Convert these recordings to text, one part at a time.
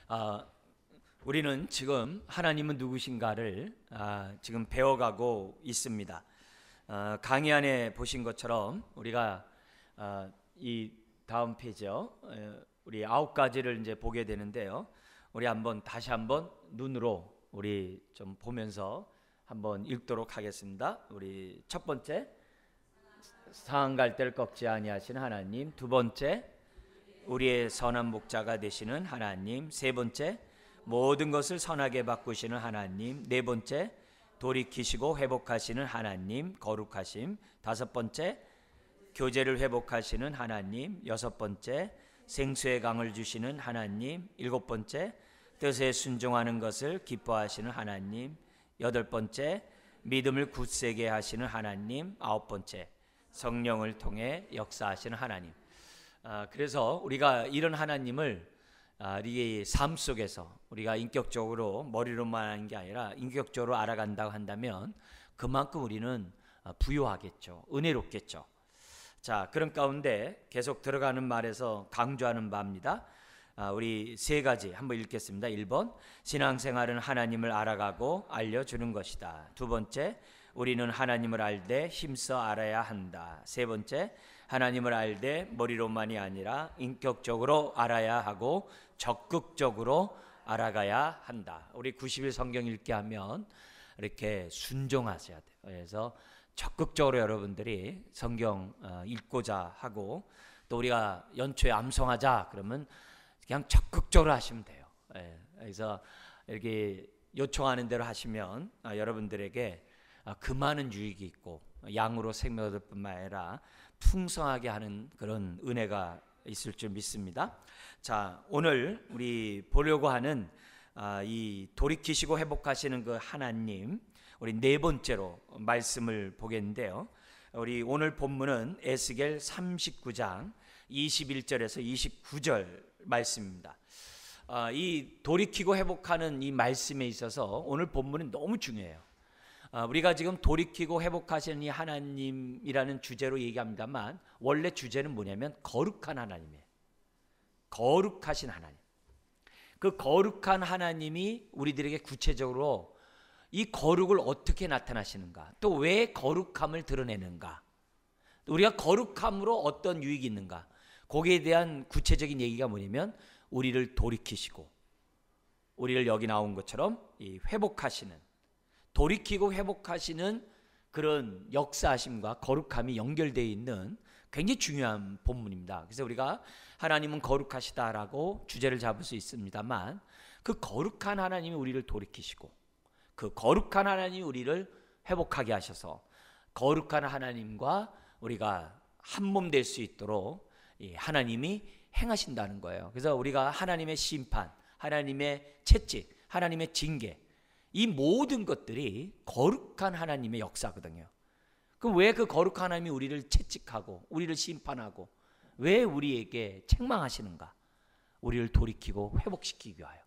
아, 우리는 지금 하나님은 누구신가를 지금 배워가고 있습니다. 강의 안에 보신 것처럼 우리가 이 다음 페이지요. 우리 9가지를 이제 보게 되는데요. 우리 다시 한번 눈으로 우리 좀 보면서 한번 읽도록 하겠습니다. 우리 첫 번째, 상한 갈대를 꺾지 아니하시는 하나님. 두 번째, 우리의 선한 목자가 되시는 하나님. 세 번째, 모든 것을 선하게 바꾸시는 하나님. 네 번째, 돌이키시고 회복하시는 하나님, 거룩하심. 다섯 번째, 교제를 회복하시는 하나님. 여섯 번째, 생수의 강을 주시는 하나님. 일곱 번째, 뜻에 순종하는 것을 기뻐하시는 하나님. 여덟 번째, 믿음을 굳세게 하시는 하나님. 아홉 번째, 성령을 통해 역사하시는 하나님. 그래서 우리가 이런 하나님을 우리의 삶 속에서 우리가 인격적으로 머리로만 하는 게 아니라 인격적으로 알아간다고 한다면 그만큼 우리는 부유하겠죠. 은혜롭겠죠. 자, 그런 가운데 계속 들어가는 말에서 강조하는 바입니다. 우리 세 가지 한번 읽겠습니다. 1번, 신앙생활은 하나님을 알아가고 알려주는 것이다. 두 번째, 우리는 하나님을 알되 힘써 알아야 한다. 세 번째, 하나님을 알되 머리로만이 아니라 인격적으로 알아야 하고 적극적으로 알아가야 한다. 우리 90일 성경 읽게 하면 이렇게 순종하셔야 돼요. 그래서 적극적으로 여러분들이 성경 읽고자 하고, 또 우리가 연초에 암송하자 그러면 그냥 적극적으로 하시면 돼요. 그래서 이렇게 요청하는 대로 하시면 여러분들에게 그 많은 유익이 있고 양으로 생명을 얻을 뿐만 아니라 풍성하게 하는 그런 은혜가 있을 줄 믿습니다. 자, 오늘 우리 보려고 하는 이 돌이키시고 회복하시는 그 하나님, 우리 네 번째로 말씀을 보겠는데요. 우리 오늘 본문은 에스겔 39장 21절에서 29절 말씀입니다. 이 돌이키고 회복하는 이 말씀에 있어서 오늘 본문은 너무 중요해요. 우리가 지금 돌이키고 회복하시는 이 하나님이라는 주제로 얘기합니다만 원래 주제는 뭐냐면 거룩한 하나님이에요. 거룩하신 하나님. 그 거룩한 하나님이 우리들에게 구체적으로 이 거룩을 어떻게 나타나시는가, 또 왜 거룩함을 드러내는가, 우리가 거룩함으로 어떤 유익이 있는가, 거기에 대한 구체적인 얘기가 뭐냐면 우리를 돌이키시고, 우리를 여기 나온 것처럼 이 회복하시는, 돌이키고 회복하시는 그런 역사하심과 거룩함이 연결되어 있는 굉장히 중요한 본문입니다. 그래서 우리가 하나님은 거룩하시다라고 주제를 잡을 수 있습니다만, 그 거룩한 하나님이 우리를 돌이키시고 그 거룩한 하나님이 우리를 회복하게 하셔서 거룩한 하나님과 우리가 한 몸 될 수 있도록 하나님이 행하신다는 거예요. 그래서 우리가 하나님의 심판, 하나님의 채찍, 하나님의 징계, 이 모든 것들이 거룩한 하나님의 역사거든요. 그럼 왜 그 거룩한 하나님이 우리를 채찍하고 우리를 심판하고 왜 우리에게 책망하시는가? 우리를 돌이키고 회복시키기 위하여.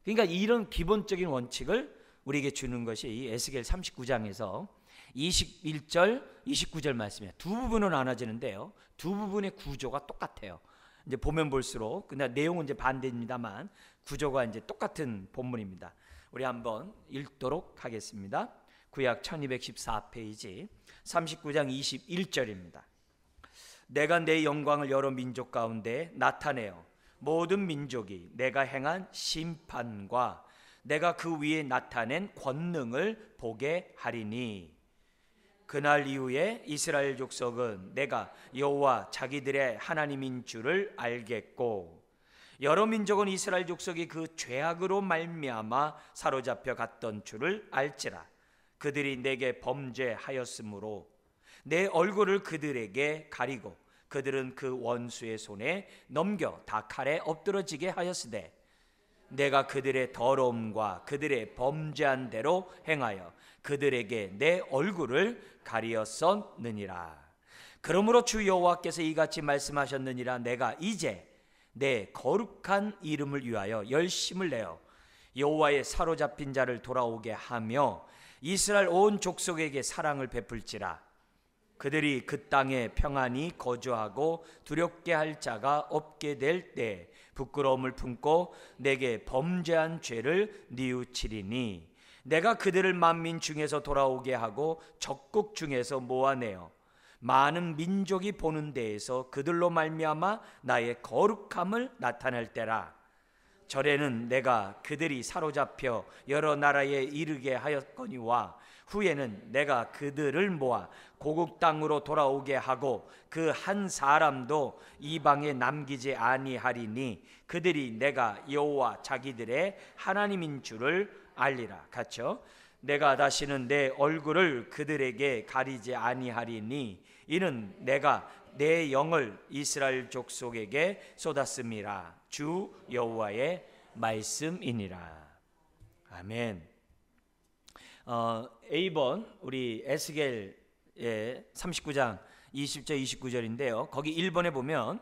그러니까 이런 기본적인 원칙을 우리에게 주는 것이 이 에스겔 39장에서 21절, 29절 말씀이에요. 두 부분으로 나눠지는데요. 두 부분의 구조가 똑같아요. 이제 보면 볼수록, 근데 내용은 이제 반대입니다만 구조가 이제 똑같은 본문입니다. 우리 한번 읽도록 하겠습니다. 구약 1214페이지 39장 21절입니다. 내가 내 영광을 여러 민족 가운데 나타내어 모든 민족이 내가 행한 심판과 내가 그 위에 나타낸 권능을 보게 하리니, 그날 이후에 이스라엘 족속은 내가 여호와 자기들의 하나님인 줄을 알겠고, 여러 민족은 이스라엘 족속이 그 죄악으로 말미암아 사로잡혀 갔던 줄을 알지라. 그들이 내게 범죄하였으므로 내 얼굴을 그들에게 가리고 그들은 그 원수의 손에 넘겨 다 칼에 엎드러지게 하였으되, 내가 그들의 더러움과 그들의 범죄한 대로 행하여 그들에게 내 얼굴을 가리었었느니라. 그러므로 주 여호와께서 이같이 말씀하셨느니라. 내가 이제 내 거룩한 이름을 위하여 열심을 내어 여호와의 사로잡힌 자를 돌아오게 하며 이스라엘 온 족속에게 사랑을 베풀지라. 그들이 그 땅에 평안히 거주하고 두렵게 할 자가 없게 될 때 부끄러움을 품고 내게 범죄한 죄를 뉘우치리니 내가 그들을 만민 중에서 돌아오게 하고 적국 중에서 모아내어 많은 민족이 보는 데에서 그들로 말미암아 나의 거룩함을 나타낼 때라. 절에는 내가 그들이 사로잡혀 여러 나라에 이르게 하였거니와 후에는 내가 그들을 모아 고국 땅으로 돌아오게 하고 그 한 사람도 이방에 남기지 아니하리니 그들이 내가 여호와 자기들의 하나님인 줄을 알리라. 같이요. 내가 다시는 내 얼굴을 그들에게 가리지 아니하리니 이는 내가 내 영을 이스라엘 족속에게 쏟았음이라. 주 여호와의 말씀이니라. 아멘. A번 우리 에스겔의 39장 20절 29절인데요. 거기 1번에 보면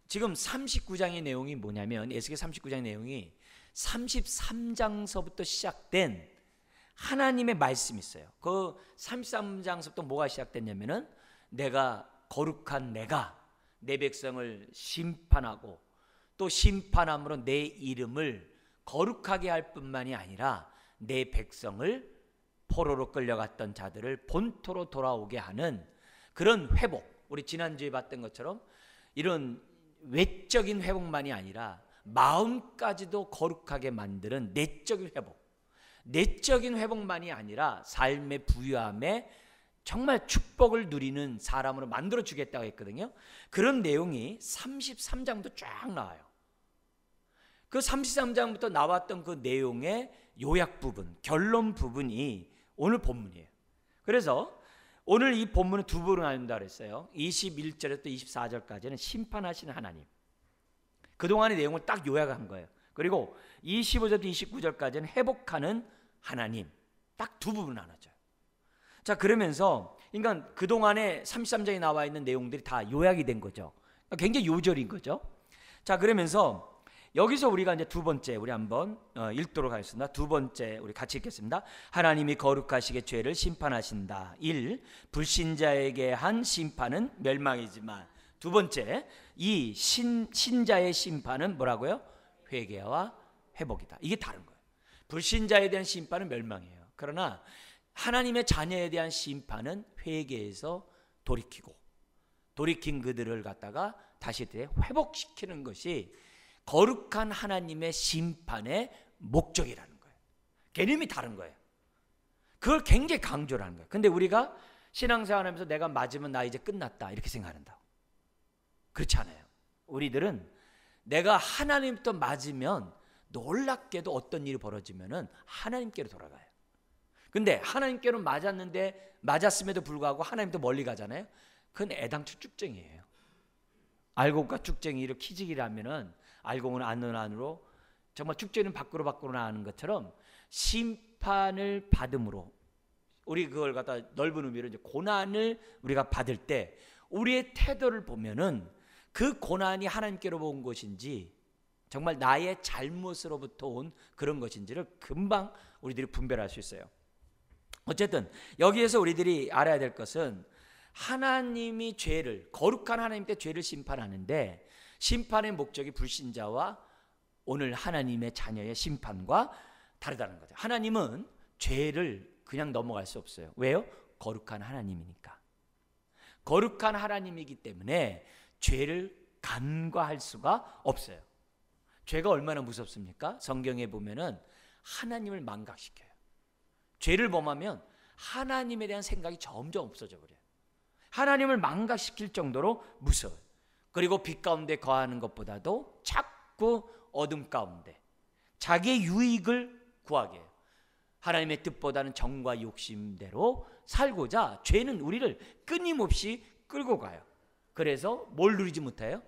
지금 39장의 내용이 뭐냐면 에스겔 39장의 내용이 33장서부터 시작된 하나님의 말씀이 있어요. 그 33장서부터 뭐가 시작됐냐면은 내가 거룩한 내가 내 백성을 심판하고 또 심판함으로 내 이름을 거룩하게 할 뿐만이 아니라 내 백성을 포로로 끌려갔던 자들을 본토로 돌아오게 하는 그런 회복, 우리 지난주에 봤던 것처럼 이런 외적인 회복만이 아니라 마음까지도 거룩하게 만드는 내적인 회복, 내적인 회복만이 아니라 삶의 부유함에 정말 축복을 누리는 사람으로 만들어주겠다고 했거든요. 그런 내용이 33장도 쫙 나와요. 그 33장부터 나왔던 그 내용의 요약 부분, 결론 부분이 오늘 본문이에요. 그래서 오늘 이 본문은 두 부분으로 나눈다 그랬어요. 21절에서 24절까지는 심판하시는 하나님, 그동안의 내용을 딱 요약한 거예요. 그리고 25절부터 29절까지는 회복하는 하나님, 딱 두 부분 나눠져요. 자, 그러면서 그러니까 그동안에 33장에 나와 있는 내용들이 다 요약이 된 거죠. 굉장히 요절인 거죠. 자, 그러면서 여기서 우리가 이제 두 번째 우리 한번 읽도록 하겠습니다. 두 번째 우리 같이 읽겠습니다. 하나님이 거룩하시게 죄를 심판하신다. 1. 불신자에게 한 심판은 멸망이지만, 두 번째 이 신자의 심판은 뭐라고요? 회개와 회복이다. 이게 다른 거예요. 불신자에 대한 심판은 멸망이에요. 그러나 하나님의 자녀에 대한 심판은 회개에서 돌이킨 그들을 갖다가 다시 회복시키는 것이 거룩한 하나님의 심판의 목적이라는 거예요. 개념이 다른 거예요. 그걸 굉장히 강조를 하는 거예요. 근데 우리가 신앙생활하면서 내가 맞으면 나 이제 끝났다 이렇게 생각한다고. 그렇지 않아요. 우리들은 내가 하나님부터 맞으면 놀랍게도 어떤 일이 벌어지면은 하나님께로 돌아가요. 근데 하나님께로 맞았음에도 불구하고 하나님도 멀리 가잖아요. 그건 애당초 쭉쟁이에요. 알곡과 쭉쟁이를 키지기라면은 알곡은 안으로 정말 쭉쟁이는 밖으로 나가는 것처럼 심판을 받음으로 우리 그걸 갖다 넓은 의미로 이제 고난을 우리가 받을 때 우리의 태도를 보면은 그 고난이 하나님께로 온 것인지 정말 나의 잘못으로부터 온 그런 것인지를 금방 우리들이 분별할 수 있어요. 어쨌든 여기에서 우리들이 알아야 될 것은 하나님이 죄를, 거룩한 하나님께 죄를 심판하는데 심판의 목적이 불신자와 오늘 하나님의 자녀의 심판과 다르다는 거죠. 하나님은 죄를 그냥 넘어갈 수 없어요. 왜요? 거룩한 하나님이니까. 거룩한 하나님이기 때문에 죄를 간과할 수가 없어요. 죄가 얼마나 무섭습니까? 성경에 보면은 하나님을 망각시켜요. 죄를 범하면 하나님에 대한 생각이 점점 없어져 버려요. 하나님을 망각시킬 정도로 무서워요. 그리고 빛 가운데 거하는 것보다도 자꾸 어둠 가운데 자기의 유익을 구하게 해요. 하나님의 뜻보다는 정과 욕심대로 살고자 죄는 우리를 끊임없이 끌고 가요. 그래서 뭘 누리지 못해요?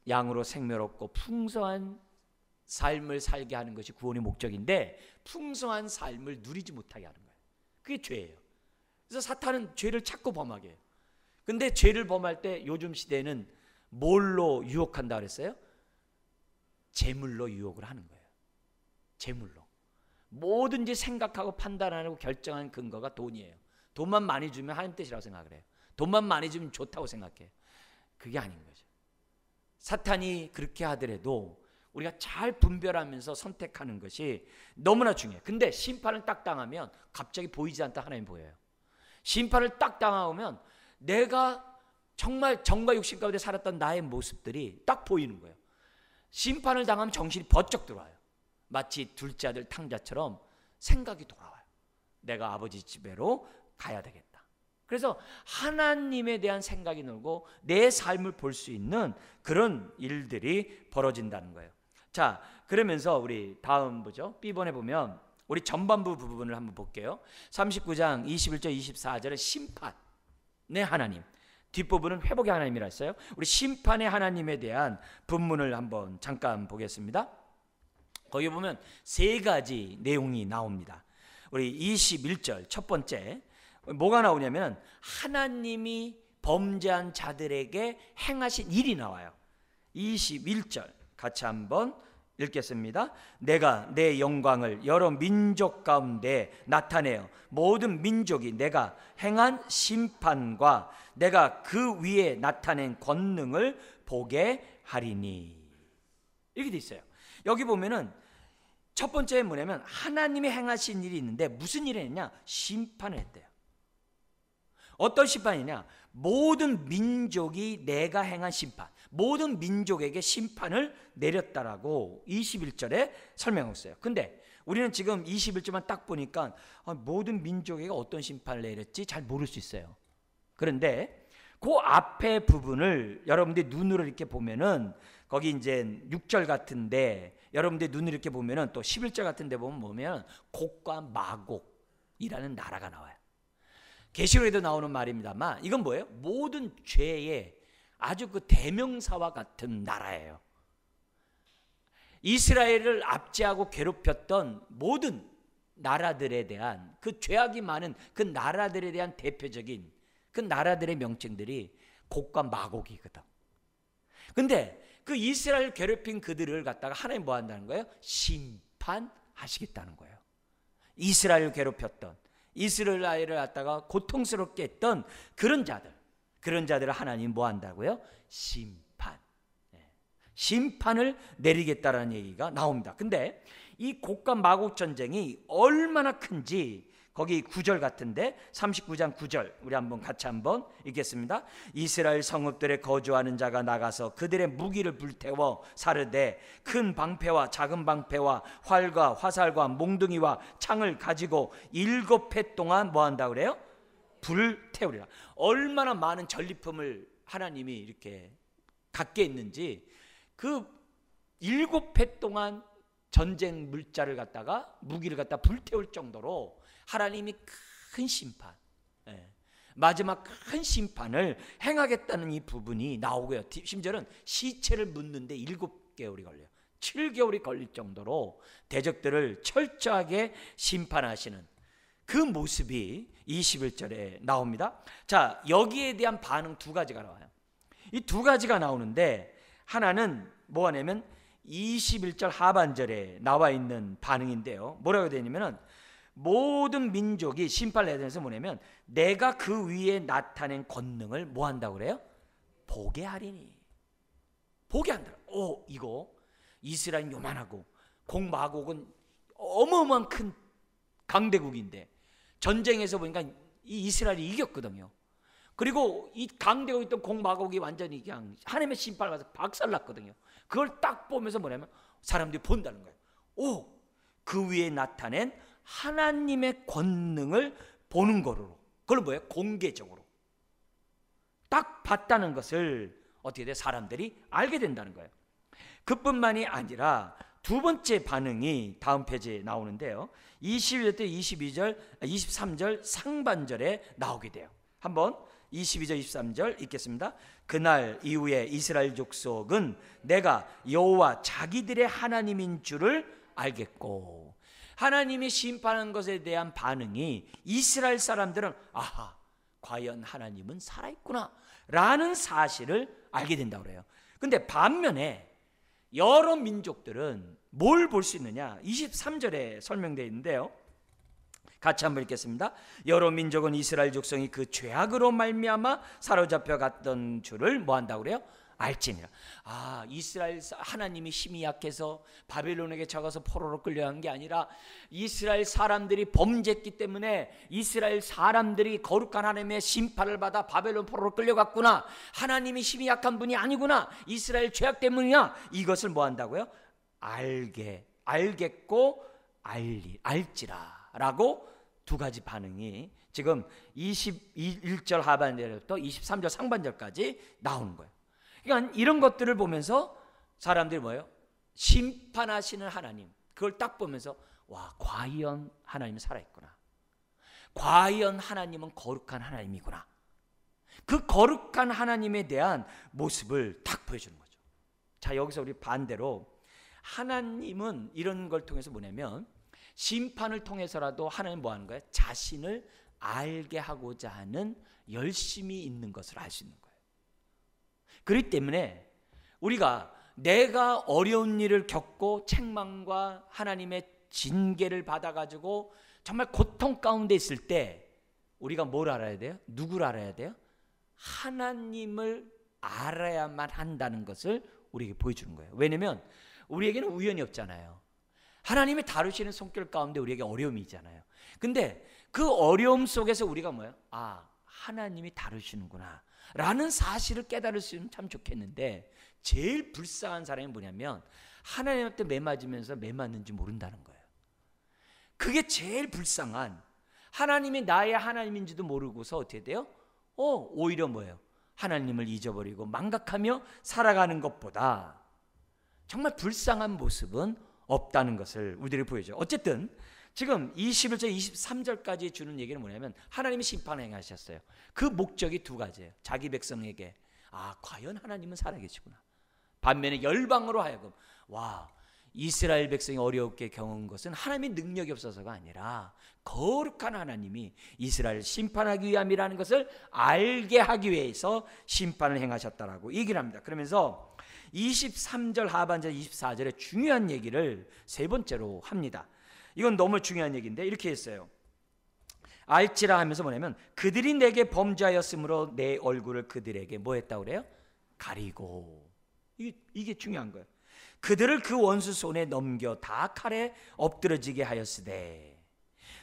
양으로 생명없고 풍성한 삶을 살게 하는 것이 구원의 목적인데 풍성한 삶을 누리지 못하게 하는 거예요. 그게 죄예요. 그래서 사탄은 죄를 자꾸 범하게 해요. 근데 죄를 범할 때 요즘 시대는 뭘로 유혹한다 그랬어요? 재물로 유혹을 하는 거예요. 재물로. 뭐든지 생각하고 판단하고 결정한 근거가 돈이에요. 돈만 많이 주면 하나님 뜻이라고 생각을 해요. 돈만 많이 주면 좋다고 생각해요. 그게 아닌 거죠. 사탄이 그렇게 하더라도 우리가 잘 분별하면서 선택하는 것이 너무나 중요해요. 근데 심판을 딱 당하면 갑자기 보이지 않다 하나님 보여요. 심판을 딱 당하면 내가 정말 정과 육신 가운데 살았던 나의 모습들이 딱 보이는 거예요. 심판을 당하면 정신이 번쩍 들어와요. 마치 둘째 아들 탕자처럼 생각이 돌아와요. 내가 아버지 집으로 가야 되겠다. 그래서 하나님에 대한 생각이 늘고 내 삶을 볼 수 있는 그런 일들이 벌어진다는 거예요. 자, 그러면서 우리 다음 보죠. B번에 보면 우리 전반부 부분을 한번 볼게요. 39장 21절 24절은 심판의 하나님, 뒷부분은 회복의 하나님이라 했어요. 우리 심판의 하나님에 대한 본문을 한번 잠깐 보겠습니다. 거기 보면 세 가지 내용이 나옵니다. 우리 21절 첫 번째 뭐가 나오냐면 하나님이 범죄한 자들에게 행하신 일이 나와요. 21절 같이 한번 읽겠습니다. 내가 내 영광을 여러 민족 가운데 나타내어 모든 민족이 내가 행한 심판과 내가 그 위에 나타낸 권능을 보게 하리니. 이렇게 돼 있어요. 여기 보면은 첫 번째 뭐냐면 하나님이 행하신 일이 있는데 무슨 일을 했냐? 심판을 했대요. 어떤 심판이냐? 모든 민족이 내가 행한 심판, 모든 민족에게 심판을 내렸다라고 21절에 설명했어요. 근데 우리는 지금 21절만 딱 보니까 모든 민족에게 어떤 심판을 내렸지 잘 모를 수 있어요. 그런데 그 앞에 부분을 여러분들이 눈으로 이렇게 보면은 거기 이제 6절 같은데 여러분들이 눈으로 이렇게 보면은 또 11절 같은데 보면 곡과 마곡이라는 나라가 나와요. 계시록에도 나오는 말입니다만 이건 뭐예요? 모든 죄의 아주 그 대명사와 같은 나라예요. 이스라엘을 압제하고 괴롭혔던 모든 나라들에 대한 그 죄악이 많은 그 나라들에 대한 대표적인 그 나라들의 명칭들이 곡과 마곡이거든. 근데 그 이스라엘 괴롭힌 그들을 갖다가 하나님 뭐 한다는 거예요? 심판하시겠다는 거예요. 이스라엘을 괴롭혔던 이스라엘을 갖다가 고통스럽게 했던 그런 자들을 하나님 뭐 한다고요? 심판을 내리겠다라는 얘기가 나옵니다. 근데 이 곡과 마곡 전쟁이 얼마나 큰지 거기 9절 같은데 39장 9절 우리 한번 같이 한번 읽겠습니다. 이스라엘 성읍들에 거주하는 자가 나가서 그들의 무기를 불태워 사르되 큰 방패와 작은 방패와 활과 화살과 몽둥이와 창을 가지고 7해 동안 뭐 한다고 그래요? 불태우리라. 얼마나 많은 전리품을 하나님이 이렇게 갖게 있는지 그 7해 동안 전쟁 물자를 갖다가 무기를 갖다 불태울 정도로 하나님이 큰 심판, 마지막 큰 심판을 행하겠다는 이 부분이 나오고요. 심지어는 시체를 묻는데 7개월이 걸려요. 7개월이 걸릴 정도로 대적들을 철저하게 심판하시는 그 모습이 21절에 나옵니다. 자, 여기에 대한 반응 두 가지가 나와요. 이 두 가지가 나오는데 하나는 뭐 하냐면 21절 하반절에 나와 있는 반응인데요. 뭐라고 되냐면은 모든 민족이 심판을 해야 되면서 뭐냐면 내가 그 위에 나타낸 권능을 뭐 한다고 그래요? 보게 하리니. 보게 한다. 이거 이스라엘 요만하고 곡마곡은 어마어마한 큰 강대국인데 전쟁에서 보니까 이 이스라엘이 이겼거든요. 그리고 이 강대국에 있던 곡마곡이 완전히 그냥 하나님의 심판을 받아서 박살났거든요. 그걸 딱 보면서 뭐냐면 사람들이 본다는 거예요. 그 위에 나타낸 하나님의 권능을 보는 거로. 그걸 뭐예요? 공개적으로 딱 봤다는 것을 어떻게 돼? 사람들이 알게 된다는 거예요. 그뿐만이 아니라 두 번째 반응이 다음 페이지에 나오는데요. 21절, 22절, 23절 상반절에 나오게 돼요. 한번 22절, 23절 읽겠습니다. 그날 이후에 이스라엘 족속은 내가 여호와 자기들의 하나님인 줄을 알겠고, 하나님이 심판한 것에 대한 반응이 이스라엘 사람들은 아하, 과연 하나님은 살아있구나 라는 사실을 알게 된다고 그래요. 근데 반면에 여러 민족들은 뭘 볼 수 있느냐? 23절에 설명되어 있는데요. 같이 한번 읽겠습니다. 여러 민족은 이스라엘 족속이 그 죄악으로 말미암아 사로잡혀 갔던 줄을 뭐 한다고 그래요? 알지니라. 이스라엘 하나님이 힘이 약해서 바벨론에게 적어서 포로로 끌려간 게 아니라 이스라엘 사람들이 범죄했기 때문에 이스라엘 사람들이 거룩한 하나님의 심판을 받아 바벨론 포로로 끌려갔구나. 하나님이 힘이 약한 분이 아니구나. 이스라엘 죄악 때문이야. 이것을 뭐 한다고요? 알겠고 알지라 라고 두 가지 반응이 지금 21절 하반절부터 23절 상반절까지 나오는 거예요. 그러니까 이런 것들을 보면서 사람들이 뭐예요? 심판하시는 하나님, 그걸 딱 보면서 와, 과연 하나님은 살아있구나. 과연 하나님은 거룩한 하나님이구나. 그 거룩한 하나님에 대한 모습을 딱 보여주는 거죠. 자, 여기서 우리 반대로 하나님은 이런 걸 통해서 뭐냐면 심판을 통해서라도 하나님은 뭐 하는 거예요? 자신을 알게 하고자 하는 열심이 있는 것을 알 수 있는 거예요. 그렇기 때문에 우리가 내가 어려운 일을 겪고 책망과 하나님의 징계를 받아가지고 정말 고통 가운데 있을 때 우리가 뭘 알아야 돼요? 누구를 알아야 돼요? 하나님을 알아야만 한다는 것을 우리에게 보여주는 거예요. 왜냐하면 우리에게는 우연이 없잖아요. 하나님이 다루시는 손길 가운데 우리에게 어려움이 있잖아요. 근데 그 어려움 속에서 우리가 뭐예요? 하나님이 다루시는구나 라는 사실을 깨달을 수 있으면 참 좋겠는데, 제일 불쌍한 사람이 뭐냐면 하나님한테 매맞으면서 매맞는지 모른다는 거예요. 그게 제일 불쌍한, 하나님이 나의 하나님인지도 모르고서 어떻게 돼요? 오히려 뭐예요? 하나님을 잊어버리고 망각하며 살아가는 것보다 정말 불쌍한 모습은 없다는 것을 우리들이 보여줘요. 어쨌든 지금 21절 23절까지 주는 얘기는 뭐냐면 하나님이 심판을 행하셨어요. 그 목적이 두 가지예요. 자기 백성에게 과연 하나님은 살아계시구나. 반면에 열방으로 하여금 이스라엘 백성이 어렵게 겪은 것은 하나님의 능력이 없어서가 아니라 거룩한 하나님이 이스라엘을 심판하기 위함이라는 것을 알게 하기 위해서 심판을 행하셨다라고 얘기를 합니다. 그러면서 23절 하반절 24절에 중요한 얘기를 세 번째로 합니다. 이건 너무 중요한 얘기인데 이렇게 했어요. 알지라 하면서 뭐냐면 그들이 내게 범죄하였으므로 내 얼굴을 그들에게 뭐 했다고 그래요? 가리고. 이게 중요한 거예요. 그들을 그 원수 손에 넘겨 다 칼에 엎드러지게 하였으되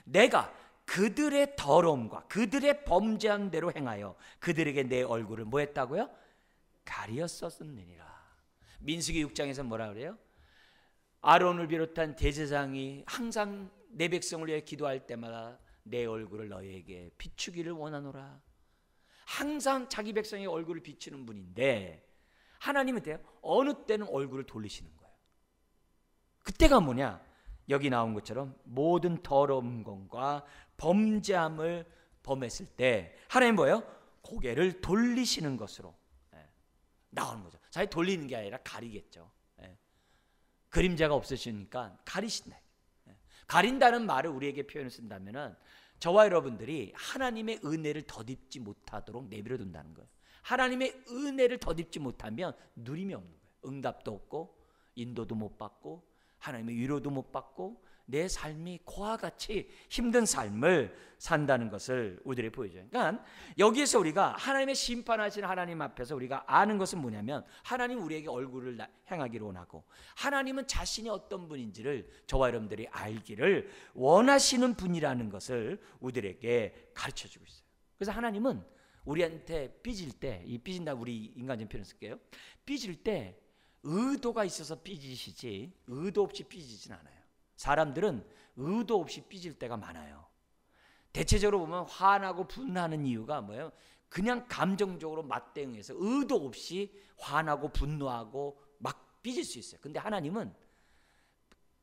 내가 그들의 더러움과 그들의 범죄한 대로 행하여 그들에게 내 얼굴을 뭐 했다고요? 가리었었느니라. 민수기 6장에서 뭐라 그래요? 아론을 비롯한 대제사장이 항상 내 백성을 위해 기도할 때마다 내 얼굴을 너희에게 비추기를 원하노라. 항상 자기 백성의 얼굴을 비추는 분인데 하나님은 돼요? 어느 때는 얼굴을 돌리시는 거예요. 그때가 뭐냐? 여기 나온 것처럼 모든 더러운 것과 범죄함을 범했을 때 하나님 뭐예요? 고개를 돌리시는 것으로 나오는 거죠. 사실 돌리는 게 아니라 가리겠죠. 그림자가 없으시니까 가리신다. 가린다는 말을 우리에게 표현을 쓴다면은 저와 여러분들이 하나님의 은혜를 덧입지 못하도록 내버려 둔다는 거예요. 하나님의 은혜를 덧입지 못하면 누림이 없는 거예요. 응답도 없고 인도도 못 받고 하나님의 위로도 못 받고 내 삶이 고와 같이 힘든 삶을 산다는 것을 우리들이 보여줘요. 그러니까 여기에서 우리가 하나님의 심판하시는 하나님 앞에서 우리가 아는 것은 뭐냐면 하나님 우리에게 얼굴을 향하기를 원하고 하나님은 자신이 어떤 분인지를 저와 여러분들이 알기를 원하시는 분이라는 것을 우리들에게 가르쳐주고 있어요. 그래서 하나님은 우리한테 삐질 때, 이 삐진다 우리 인간적인 표현 쓸게요. 삐질 때 의도가 있어서 삐지시지 의도 없이 삐지진 않아요. 사람들은 의도 없이 삐질 때가 많아요. 대체적으로 보면 화나고 분노하는 이유가 뭐예요? 그냥 감정적으로 맞대응해서 의도 없이 화나고 분노하고 막 삐질 수 있어요. 근데 하나님은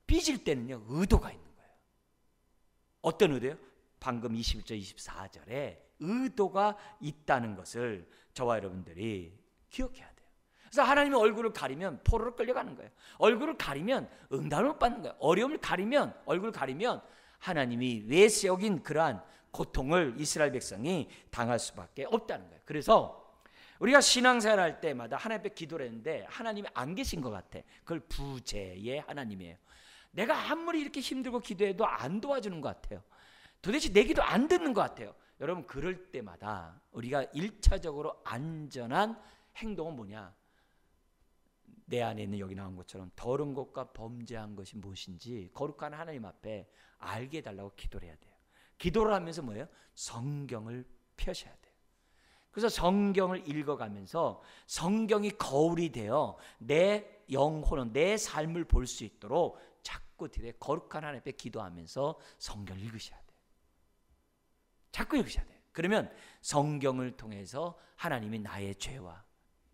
삐질 때는요 의도가 있는 거예요. 어떤 의도요? 방금 21절 24절에 의도가 있다는 것을 저와 여러분들이 기억해야 돼요. 그래서 하나님의 얼굴을 가리면 포로로 끌려가는 거예요. 얼굴을 가리면 응답을 못 받는 거예요. 어려움을 가리면, 얼굴을 가리면 하나님이 외세적인 그러한 고통을 이스라엘 백성이 당할 수밖에 없다는 거예요. 그래서 우리가 신앙생활 할 때마다 하나님 앞에 기도를 했는데 하나님이 안 계신 것 같아. 그걸 부재의 하나님이에요. 내가 아무리 이렇게 힘들고 기도해도 안 도와주는 것 같아요. 도대체 내 기도 안 듣는 것 같아요. 여러분, 그럴 때마다 우리가 1차적으로 안전한 행동은 뭐냐? 내 안에 있는 여기 나온 것처럼 더러운 것과 범죄한 것이 무엇인지 거룩한 하나님 앞에 알게 해달라고 기도를 해야 돼요. 기도를 하면서 뭐예요? 성경을 펴셔야 돼요. 그래서 성경을 읽어가면서 성경이 거울이 되어 내 영혼은, 내 삶을 볼 수 있도록 자꾸 거룩한 하나님 앞에 기도하면서 성경을 읽으셔야 돼요. 자꾸 읽으셔야 돼요. 그러면 성경을 통해서 하나님이 나의 죄와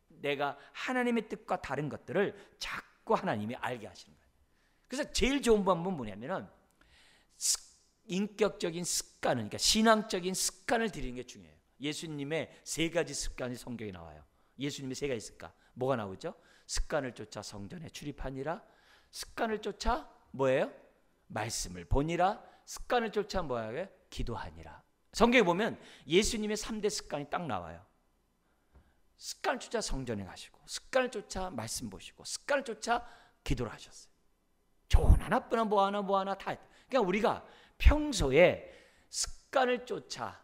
내가 하나님의 뜻과 다른 것들을 자꾸 하나님이 알게 하시는 거예요. 그래서 제일 좋은 방법은 뭐냐면은 인격적인 습관은, 그러니까 신앙적인 습관을 들이는 게 중요해요. 예수님의 3가지 습관이 성경에 나와요. 예수님의 3가지 습관 뭐가 나오죠? 습관을 쫓아 성전에 출입하니라, 습관을 쫓아 뭐예요? 말씀을 보니라, 습관을 쫓아 뭐예요? 기도하니라. 성경에 보면 예수님의 3대 습관이 딱 나와요. 습관을 쫓아 성전에 가시고, 습관을 쫓아 말씀 보시고, 습관을 쫓아 기도를 하셨어요. 좋으나 나쁘나 뭐하나 다 했다. 그러니까 우리가 평소에 습관을 쫓아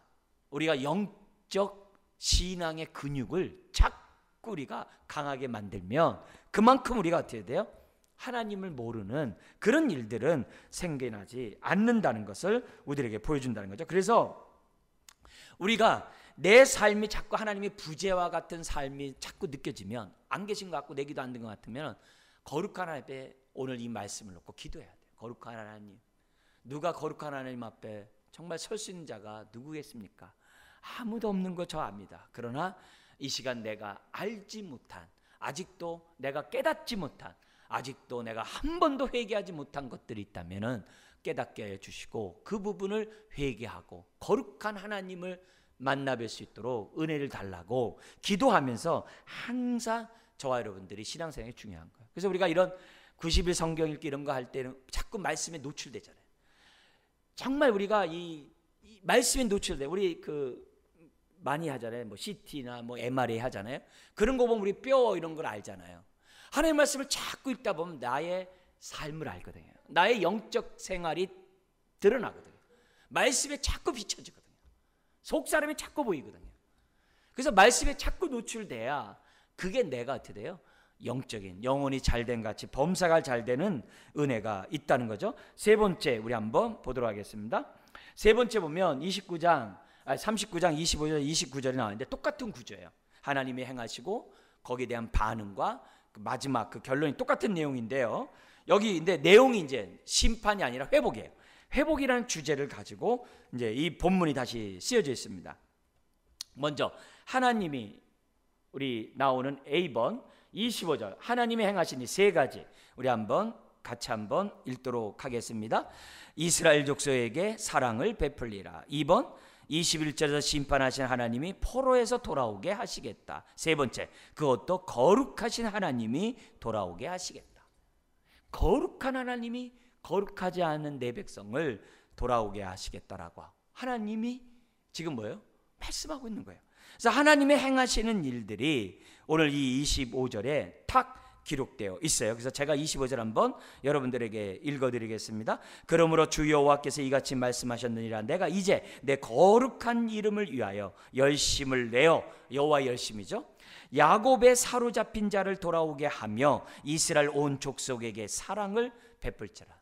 우리가 영적 신앙의 근육을 자꾸 우리가 강하게 만들면 그만큼 우리가 어떻게 돼요? 하나님을 모르는 그런 일들은 생겨나지 않는다는 것을 우리에게 보여준다는 거죠. 그래서 우리가 내 삶이 자꾸 하나님의 부재와 같은 삶이 자꾸 느껴지면, 안 계신 것 같고 내 기도 안 된 것 같으면 거룩한 하나님 앞에 오늘 이 말씀을 놓고 기도해야 돼요. 거룩한 하나님, 누가 거룩한 하나님 앞에 정말 설 수 있는 자가 누구겠습니까? 아무도 없는 거 저 압니다. 그러나 이 시간 내가 알지 못한, 아직도 내가 깨닫지 못한, 아직도 내가 한 번도 회개하지 못한 것들이 있다면 깨닫게 해주시고 그 부분을 회개하고 거룩한 하나님을 만나뵐 수 있도록 은혜를 달라고 기도하면서 항상 저와 여러분들이 신앙생활이 중요한 거예요. 그래서 우리가 이런 90일 성경 읽기 이런 거 할 때는 자꾸 말씀에 노출되잖아요. 정말 우리가 이 말씀에 노출돼. 우리 많이 하잖아요. 뭐 CT나 뭐 MRI 하잖아요. 그런 거 보면 우리 뼈 이런 걸 알잖아요. 하나님의 말씀을 자꾸 읽다 보면 나의 삶을 알거든요. 나의 영적 생활이 드러나거든요. 말씀에 자꾸 비춰지거든요. 속 사람이 자꾸 보이거든요. 그래서 말씀에 자꾸 노출돼야 그게 내가 어떻게 돼요? 영적인, 영혼이 잘된 같이 범사가 잘 되는 은혜가 있다는 거죠. 3번째 우리 한번 보도록 하겠습니다. 3번째 보면 39장 25절 29절이 나오는데 똑같은 구조예요. 하나님이 행하시고 거기에 대한 반응과 그 마지막 그 결론이 똑같은 내용인데요. 여기 근데 내용이 이제 심판이 아니라 회복이에요. 회복이라는 주제를 가지고 이제 이 본문이 다시 쓰여져 있습니다. 먼저 하나님이 우리 나오는 A번 25절 하나님이 행하신 이 3가지 우리 한번 같이 한번 읽도록 하겠습니다. 이스라엘 족속에게 사랑을 베풀리라. 2번 21절에서 심판하신 하나님이 포로에서 돌아오게 하시겠다. 3번째 그것도 거룩하신 하나님이 돌아오게 하시겠다. 거룩한 하나님이 거룩하지 않은 내 백성을 돌아오게 하시겠다라고 하나님이 지금 뭐예요? 말씀하고 있는 거예요. 그래서 하나님의 행하시는 일들이 오늘 이 25절에 탁 기록되어 있어요. 그래서 제가 25절 한번 여러분들에게 읽어드리겠습니다. 그러므로 주 여호와께서 이같이 말씀하셨느니라. 내가 이제 내 거룩한 이름을 위하여 열심을 내어, 여호와의 열심이죠, 야곱의 사로잡힌 자를 돌아오게 하며 이스라엘 온 족속에게 사랑을 베풀지라.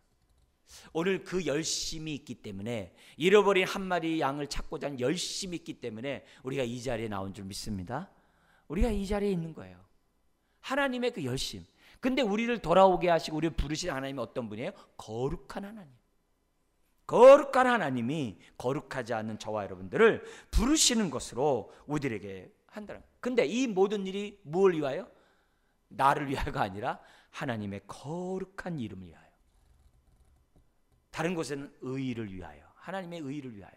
오늘 그 열심이 있기 때문에, 잃어버린 한 마리 양을 찾고자 하는 열심이 있기 때문에 우리가 이 자리에 나온 줄 믿습니다. 우리가 이 자리에 있는 거예요. 하나님의 그 열심. 근데 우리를 돌아오게 하시고 우리를 부르신 하나님이 어떤 분이에요? 거룩한 하나님. 거룩한 하나님이 거룩하지 않는 저와 여러분들을 부르시는 것으로 우리에게 한다는 거예요. 근데 이 모든 일이 무엇을 위하여? 나를 위하여가 아니라 하나님의 거룩한 이름을 위하여. 다른 곳에는 의의를 위하여, 하나님의 의의를 위하여,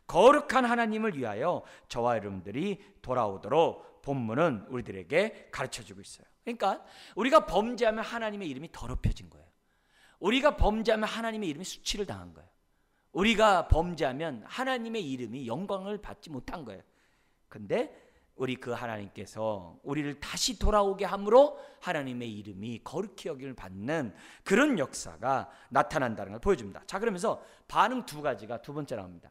거룩한 하나님을 위하여 저와 여러분들이 돌아오도록 본문은 우리들에게 가르쳐주고 있어요. 그러니까 우리가 범죄하면 하나님의 이름이 더럽혀진 거예요. 우리가 범죄하면 하나님의 이름이 수치를 당한 거예요. 우리가 범죄하면 하나님의 이름이 영광을 받지 못한 거예요. 근데 우리 그 하나님께서 우리를 다시 돌아오게 함으로 하나님의 이름이 거룩히 여김을 받는 그런 역사가 나타난다는 걸 보여줍니다. 자, 그러면서 반응 두 가지가 두 번째 나옵니다.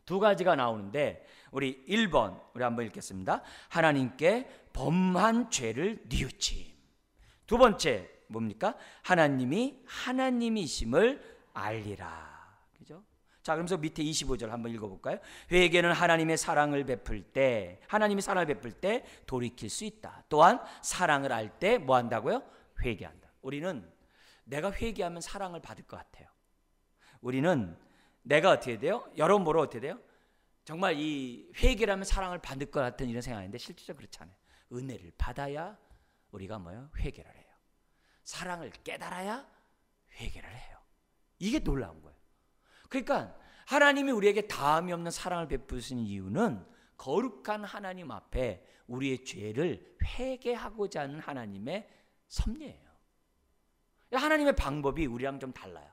두 가지가 나오는데 우리 1번 우리 한번 읽겠습니다. 하나님께 범한 죄를 뉘우침. 두 번째 뭡니까? 하나님이 하나님이심을 알리라. 그죠? 자, 그러면서 밑에 25절 한번 읽어볼까요? 회개는 하나님의 사랑을 베풀 때, 하나님이 사랑을 베풀 때 돌이킬 수 있다. 또한 사랑을 알 때 뭐 한다고요? 회개한다. 우리는 내가 회개하면 사랑을 받을 것 같아요. 우리는 내가 어떻게 돼요? 여러모로 어떻게 돼요? 정말 이 회개라면 사랑을 받을 것 같은 이런 생각인데 실제적으로 그렇지 않아요. 은혜를 받아야 우리가 뭐요? 회개를 해요. 사랑을 깨달아야 회개를 해요. 이게 놀라운 거예요. 그러니까 하나님이 우리에게 다함이 없는 사랑을 베푸시는 이유는 거룩한 하나님 앞에 우리의 죄를 회개하고자 하는 하나님의 섭리예요. 하나님의 방법이 우리랑 좀 달라요.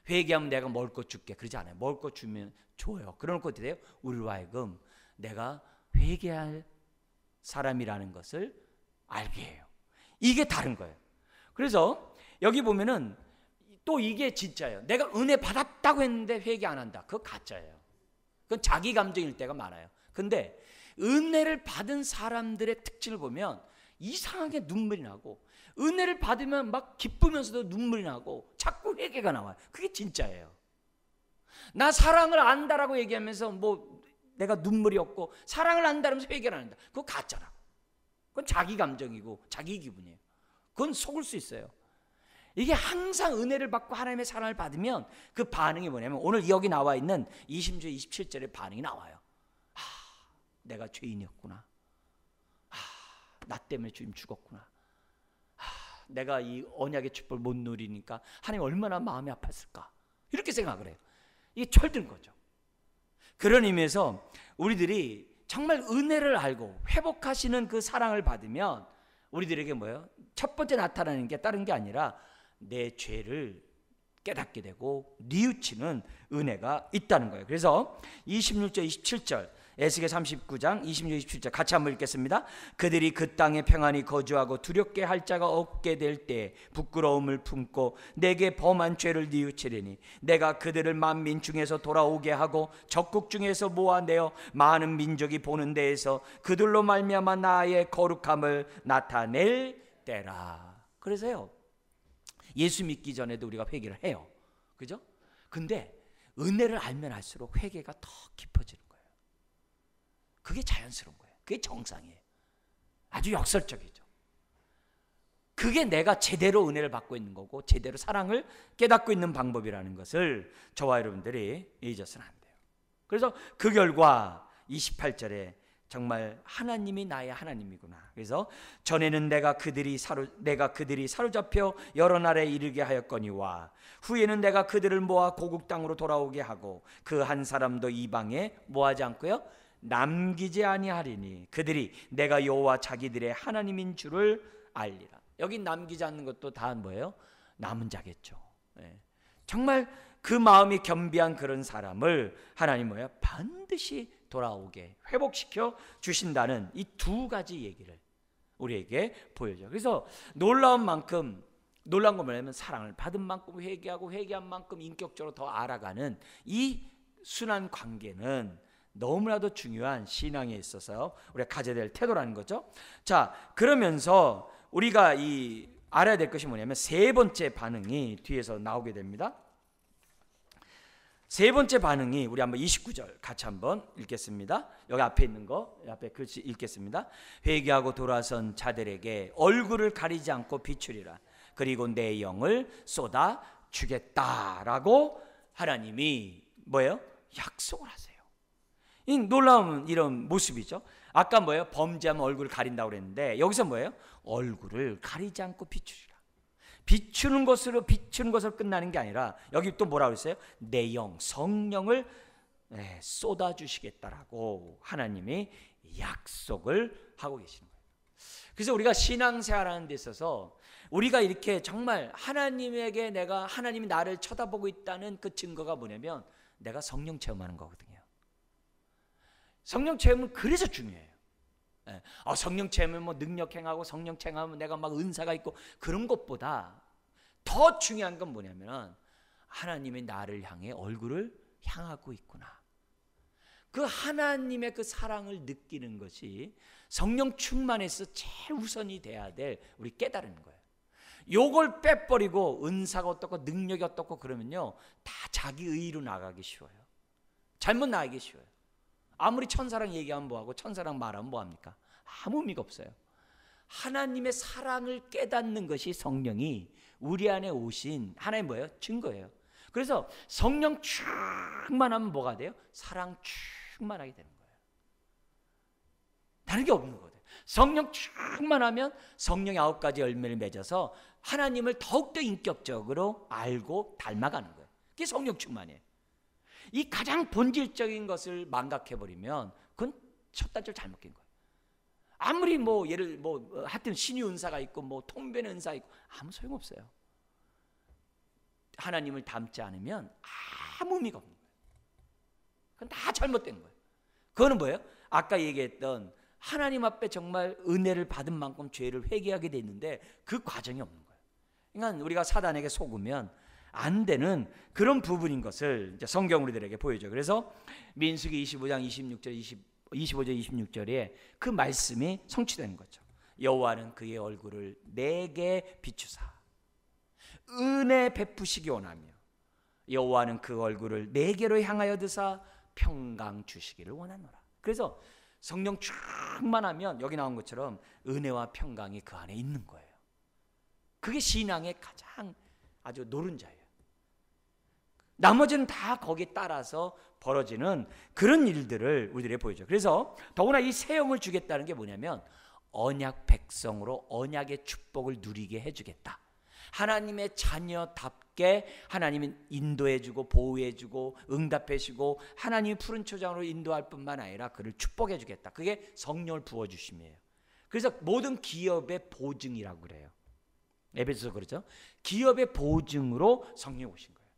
회개하면 내가 먹을 것 줄게 그러지 않아요. 먹을 것 주면 줘요. 그러는 것 어때요? 우리로 하여금 내가 회개할 사람이라는 것을 알게 해요. 이게 다른 거예요. 그래서 여기 보면은 또 이게 진짜예요. 내가 은혜 받았다고 했는데 회개 안 한다. 그거 가짜예요. 그건 자기 감정일 때가 많아요. 근데 은혜를 받은 사람들의 특징을 보면 이상하게 눈물이 나고 은혜를 받으면 막 기쁘면서도 눈물이 나고 자꾸 회개가 나와요. 그게 진짜예요. 나 사랑을 안다라고 얘기하면서 뭐 내가 눈물이 없고 사랑을 안다면서 회개를 안 한다. 그거 가짜라고. 그건 자기 감정이고 자기 기분이에요. 그건 속을 수 있어요. 이게 항상 은혜를 받고 하나님의 사랑을 받으면 그 반응이 뭐냐면 오늘 여기 나와 있는 26절 27절의 반응이 나와요. 아, 내가 죄인이었구나. 아, 나 때문에 주님 죽었구나. 아, 내가 이 언약의 축복을 못 누리니까 하나님 얼마나 마음이 아팠을까. 이렇게 생각을 해요. 이게 철든 거죠. 그런 의미에서 우리들이 정말 은혜를 알고 회복하시는 그 사랑을 받으면 우리들에게 뭐예요? 첫 번째 나타나는 게 다른 게 아니라 내 죄를 깨닫게 되고 뉘우치는 은혜가 있다는 거예요. 그래서 26절 27절 에스겔 39장 26, 27절 같이 한번 읽겠습니다. 그들이 그 땅에 평안히 거주하고 두렵게 할 자가 없게 될 때 부끄러움을 품고 내게 범한 죄를 뉘우치리니 내가 그들을 만민 중에서 돌아오게 하고 적국 중에서 모아내어 많은 민족이 보는 데에서 그들로 말미암아 나의 거룩함을 나타낼 때라. 그래서요, 예수 믿기 전에도 우리가 회개를 해요. 그죠? 근데 은혜를 알면 알수록 회개가 더 깊어지는 거예요. 그게 자연스러운 거예요. 그게 정상이에요. 아주 역설적이죠. 그게 내가 제대로 은혜를 받고 있는 거고 제대로 사랑을 깨닫고 있는 방법이라는 것을 저와 여러분들이 잊어서는 안 돼요. 그래서 그 결과 28절에 정말 하나님이 나의 하나님이구나. 그래서 전에는 내가 그들이 사로잡혀 여러 나라에 이르게 하였거니와 후에는 내가 그들을 모아 고국 땅으로 돌아오게 하고 그 한 사람도 이방에 모하지 않고요 남기지 아니하리니 그들이 내가 여호와 자기들의 하나님인 줄을 알리라. 여기 남기지 않는 것도 다 뭐예요? 남은 자겠죠. 정말 그 마음이 겸비한 그런 사람을 하나님 뭐예요? 반드시 돌아오게 회복시켜 주신다는 이 두 가지 얘기를 우리에게 보여줘요. 그래서 놀라운 건 뭐냐면 사랑을 받은 만큼 회개하고 회개한 만큼 인격적으로 더 알아가는 이 순환 관계는 너무나도 중요한 신앙에 있어서 우리가 가져야 될 태도라는 거죠. 자, 그러면서 우리가 알아야 될 것이 뭐냐면 세 번째 반응이 뒤에서 나오게 됩니다. 세 번째 반응이 우리 한번 29절 같이 한번 읽겠습니다. 여기 앞에 있는 거 앞에 글씨 읽겠습니다. 회개하고 돌아선 자들에게 얼굴을 가리지 않고 비추리라. 그리고 내 영을 쏟아 주겠다라고 하나님이 뭐예요? 약속을 하세요. 이 놀라운 이런 모습이죠. 아까 뭐예요? 범죄하면 얼굴을 가린다고 그랬는데 여기서 뭐예요? 얼굴을 가리지 않고 비추리라. 비추는 것으로 끝나는 게 아니라 여기 또 뭐라고 했어요? 내 영, 성령을 쏟아주시겠다라고 하나님이 약속을 하고 계시는 거예요. 그래서 우리가 신앙생활하는 데 있어서 우리가 이렇게 정말 하나님에게 하나님이 나를 쳐다보고 있다는 그 증거가 뭐냐면 내가 성령 체험하는 거거든요. 성령 체험은 그래서 중요해요. 성령 체험하면 뭐 능력 행하고 성령 체험하면 내가 막 은사가 있고 그런 것보다 더 중요한 건 뭐냐면 하나님의 나를 향해 얼굴을 향하고 있구나. 그 하나님의 그 사랑을 느끼는 것이 성령 충만에서 제일 우선이 돼야 될 우리 깨달은 거예요. 요걸 빼버리고 은사가 어떻고 능력이 어떻고 그러면요 다 자기 의로 나가기 쉬워요. 잘못 나가기 쉬워요. 아무리 천사랑 얘기하면 뭐하고 천사랑 말하면 뭐합니까? 아무 의미가 없어요. 하나님의 사랑을 깨닫는 것이 성령이 우리 안에 오신 하나의 뭐예요? 증거예요. 그래서 성령 충만하면 뭐가 돼요? 사랑 충만하게 되는 거예요. 다른 게 없는 거예요. 성령 충만하면 성령의 9가지 열매를 맺어서 하나님을 더욱더 인격적으로 알고 닮아가는 거예요. 그게 성령 충만이에요. 이 가장 본질적인 것을 망각해버리면 그건 첫 단추를 잘못 낀 거예요. 아무리 하여튼 신유 은사가 있고 통변의 은사가 있고 아무 소용없어요. 하나님을 닮지 않으면 아무 의미가 없는 거예요. 그건 다 잘못된 거예요. 그거는 뭐예요? 아까 얘기했던 하나님 앞에 정말 은혜를 받은 만큼 죄를 회개하게 돼 있는데 그 과정이 없는 거예요. 그러니까 우리가 사단에게 속으면 안 되는 그런 부분인 것을 이제 성경 우리들에게 보여줘요. 그래서 민수기 25장 25절 26절에 그 말씀이 성취되는 거죠. 여호와는 그의 얼굴을 내게 비추사 은혜 베푸시기 원하며 여호와는 그 얼굴을 내게로 향하여 드사 평강 주시기를 원하노라. 그래서 성령 충만하면 여기 나온 것처럼 은혜와 평강이 그 안에 있는 거예요. 그게 신앙의 가장 아주 노른자예요. 나머지는 다 거기에 따라서 벌어지는 그런 일들을 우리들에게 보여줘요. 그래서 더구나 이 새 영을 주겠다는 게 뭐냐면 언약 백성으로 언약의 축복을 누리게 해주겠다. 하나님의 자녀답게 하나님은 인도해주고 보호해주고 응답해주고 하나님이 푸른 초장으로 인도할 뿐만 아니라 그를 축복해주겠다. 그게 성령을 부어주심이에요. 그래서 모든 기업의 보증이라고 그래요. 에베소서 그러죠. 기업의 보증으로 성령이 오신 거예요.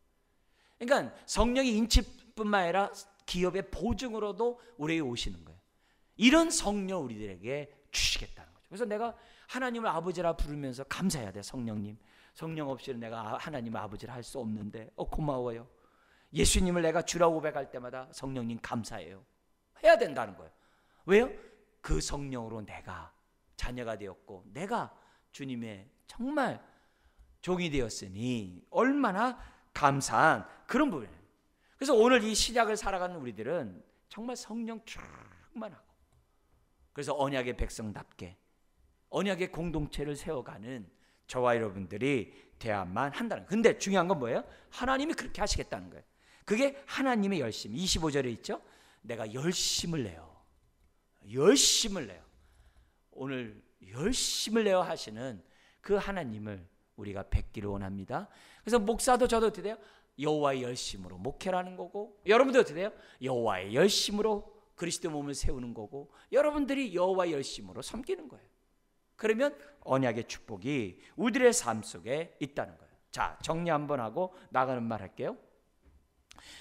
그러니까 성령이 인치뿐만 아니라 기업의 보증으로도 우리에게 오시는 거예요. 이런 성령 우리들에게 주시겠다는 거죠. 그래서 내가 하나님을 아버지라 부르면서 감사해야 돼. 성령님, 성령 없이는 내가 하나님을 아버지라 할 수 없는데 고마워요. 예수님을 내가 주라고 고백할 때마다 성령님 감사해요. 해야 된다는 거예요. 왜요? 그 성령으로 내가 자녀가 되었고 내가 주님의 정말 종이 되었으니 얼마나 감사한 그런 부분이에요. 그래서 오늘 이 시작을 살아가는 우리들은 정말 성령 충만하고 그래서 언약의 백성답게 언약의 공동체를 세워가는 저와 여러분들이 돼야만 한다는 거예요. 근데 중요한 건 뭐예요? 하나님이 그렇게 하시겠다는 거예요. 그게 하나님의 열심. 25절에 있죠. 내가 열심을 내요. 열심을 내요. 오늘 열심을 내어 하시는 그 하나님을 우리가 뵙기를 원합니다. 그래서 목사도 저도 어떻게 돼요? 여호와의 열심으로 목회라는 거고 여러분도 어떻게 돼요? 여호와의 열심으로 그리스도 몸을 세우는 거고 여러분들이 여호와의 열심으로 섬기는 거예요. 그러면 언약의 축복이 우리들의 삶 속에 있다는 거예요. 자, 정리 한번 하고 나가는 말 할게요.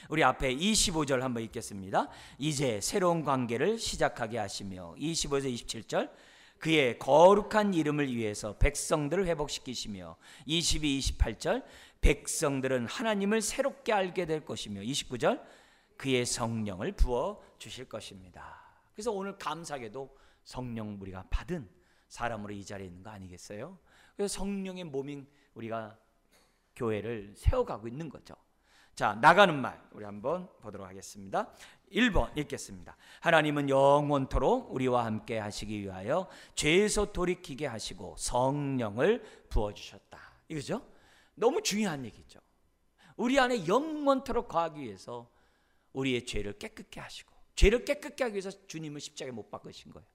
우리 앞에 25절 한번 읽겠습니다. 이제 새로운 관계를 시작하게 하시며 25절 27절 그의 거룩한 이름을 위해서 백성들을 회복시키시며 22, 28절 백성들은 하나님을 새롭게 알게 될 것이며 29절 그의 성령을 부어 주실 것입니다. 그래서 오늘 감사하게도 성령 우리가 받은 사람으로 이 자리에 있는 거 아니겠어요? 그래서 성령의 몸인 우리가 교회를 세워가고 있는 거죠. 자, 나가는 말 우리 한번 보도록 하겠습니다. 1번 읽겠습니다. 하나님은 영원토록 우리와 함께 하시기 위하여 죄에서 돌이키게 하시고 성령을 부어주셨다. 이거죠? 너무 중요한 얘기죠. 우리 안에 영원토록 거하기 위해서 우리의 죄를 깨끗게 하시고 죄를 깨끗게 하기 위해서 주님을 십자가에 못 박으신 거예요.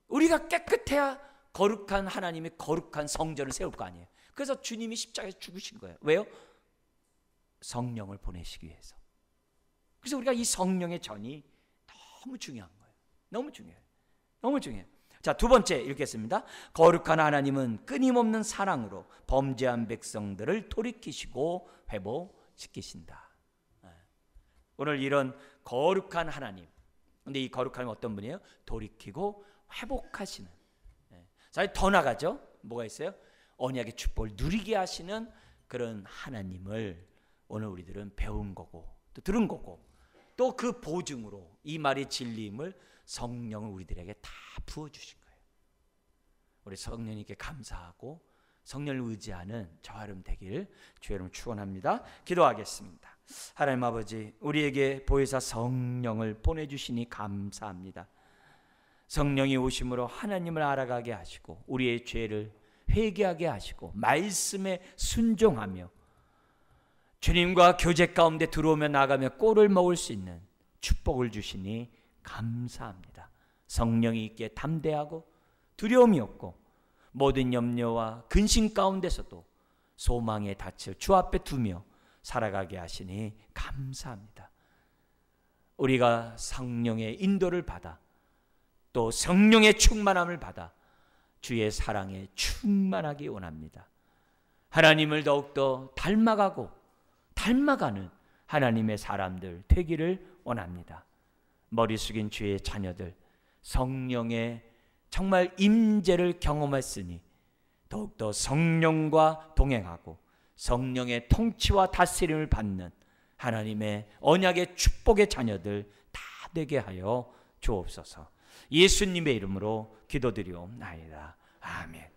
우리가 깨끗해야 거룩한 하나님이 거룩한 성전을 세울 거 아니에요. 그래서 주님이 십자가에 죽으신 거예요. 왜요? 성령을 보내시기 위해서. 그래서 우리가 이 성령의 전이 너무 중요한 거예요. 너무 중요해요. 너무 중요해요. 자, 두 번째 읽겠습니다. 거룩한 하나님은 끊임없는 사랑으로 범죄한 백성들을 돌이키시고 회복시키신다. 오늘 이런 거룩한 하나님, 근데 이 거룩함이 어떤 분이에요? 돌이키고 회복하시는. 자, 더 나가죠. 뭐가 있어요? 언약의 축복을 누리게 하시는 그런 하나님을 오늘 우리들은 배운 거고 또 들은 거고, 또 그 보증으로 이 말의 진리임을 성령을 우리들에게 다 부어주신 거예요. 우리 성령님께 감사하고 성령을 의지하는 저와 여러분 되길 주의 이름으로 축원합니다. 기도하겠습니다. 하나님 아버지, 우리에게 보혜사 성령을 보내주시니 감사합니다. 성령이 오심으로 하나님을 알아가게 하시고 우리의 죄를 회개하게 하시고 말씀에 순종하며 주님과 교제 가운데 들어오며 나가며 꼴을 먹을 수 있는 축복을 주시니 감사합니다. 성령이 있게 담대하고 두려움이 없고 모든 염려와 근심 가운데서도 소망의 닻을 주 앞에 두며 살아가게 하시니 감사합니다. 우리가 성령의 인도를 받아 또 성령의 충만함을 받아 주의 사랑에 충만하기 원합니다. 하나님을 더욱더 닮아가는 하나님의 사람들 되기를 원합니다. 머리 숙인 주의 자녀들, 성령의 정말 임재를 경험했으니 더욱더 성령과 동행하고 성령의 통치와 다스림을 받는 하나님의 언약의 축복의 자녀들 다 되게 하여 주옵소서. 예수님의 이름으로 기도드리옵나이다. 아멘.